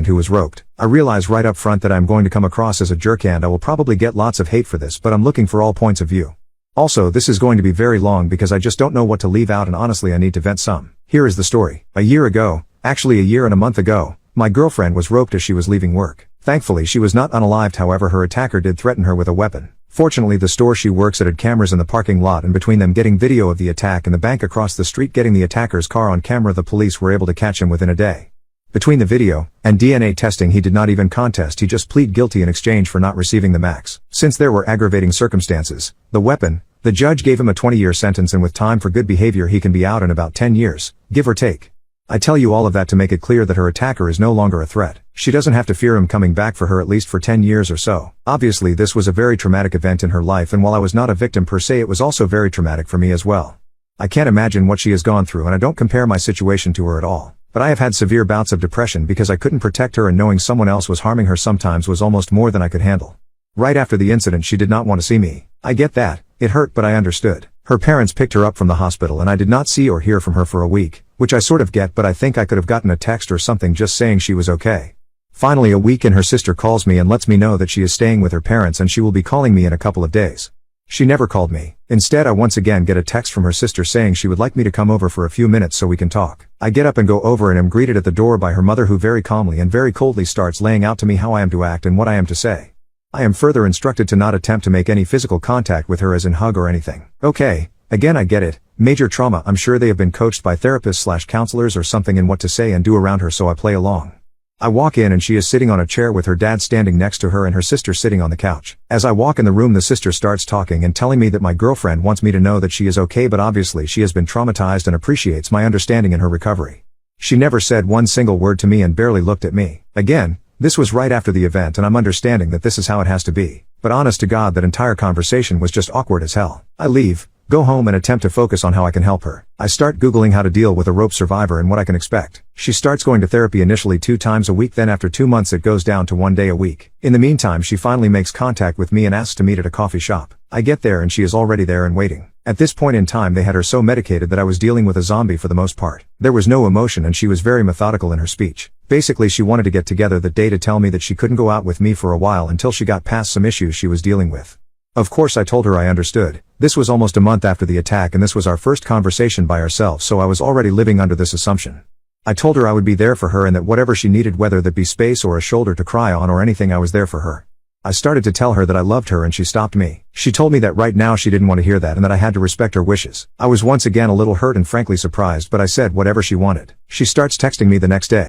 friend who was roped. I realize right up front that I'm going to come across as a jerk and I will probably get lots of hate for this, but I'm looking for all points of view. Also, this is going to be very long because I just don't know what to leave out and honestly I need to vent some. Here is the story. A year ago, actually a year and a month ago, my girlfriend was roped as she was leaving work. Thankfully she was not unalived, however her attacker did threaten her with a weapon. Fortunately the store she works at had cameras in the parking lot, and between them getting video of the attack and the bank across the street getting the attacker's car on camera, the police were able to catch him within a day. Between the video and DNA testing he did not even contest, he just pleaded guilty in exchange for not receiving the max. Since there were aggravating circumstances, the weapon, the judge gave him a 20-year sentence, and with time for good behavior he can be out in about 10 years, give or take. I tell you all of that to make it clear that her attacker is no longer a threat. She doesn't have to fear him coming back for her at least for 10 years or so. Obviously this was a very traumatic event in her life, and while I was not a victim per se, it was also very traumatic for me as well. I can't imagine what she has gone through, and I don't compare my situation to her at all. But I have had severe bouts of depression because I couldn't protect her, and knowing someone else was harming her sometimes was almost more than I could handle. Right after the incident she did not want to see me. I get that. It hurt, but I understood. Her parents picked her up from the hospital and I did not see or hear from her for a week, which I sort of get, but I think I could have gotten a text or something just saying she was okay. Finally a week and her sister calls me and lets me know that she is staying with her parents and she will be calling me in a couple of days. She never called me. Instead I once again get a text from her sister saying she would like me to come over for a few minutes so we can talk. I get up and go over and am greeted at the door by her mother, who very calmly and very coldly starts laying out to me how I am to act and what I am to say. I am further instructed to not attempt to make any physical contact with her, as in hug or anything. Okay, again I get it. Major trauma. I'm sure they have been coached by therapists/counselors or something in what to say and do around her, so I play along. I walk in and she is sitting on a chair with her dad standing next to her and her sister sitting on the couch. As I walk in the room the sister starts talking and telling me that my girlfriend wants me to know that she is okay, but obviously she has been traumatized and appreciates my understanding in her recovery. She never said one single word to me and barely looked at me. Again, this was right after the event and I'm understanding that this is how it has to be. But honest to God, that entire conversation was just awkward as hell. I leave, go home and attempt to focus on how I can help her. I start Googling how to deal with a rope survivor and what I can expect. She starts going to therapy initially 2 times a week, then after 2 months it goes down to 1 day a week. In the meantime she finally makes contact with me and asks to meet at a coffee shop. I get there and she is already there and waiting. At this point in time they had her so medicated that I was dealing with a zombie for the most part. There was no emotion and she was very methodical in her speech. Basically she wanted to get together that day to tell me that she couldn't go out with me for a while until she got past some issues she was dealing with. Of course I told her I understood. This was almost a month after the attack and this was our first conversation by ourselves, so I was already living under this assumption. I told her I would be there for her and that whatever she needed, whether that be space or a shoulder to cry on or anything, I was there for her. I started to tell her that I loved her and she stopped me. She told me that right now she didn't want to hear that and that I had to respect her wishes. I was once again a little hurt and frankly surprised, but I said whatever she wanted. She starts texting me the next day.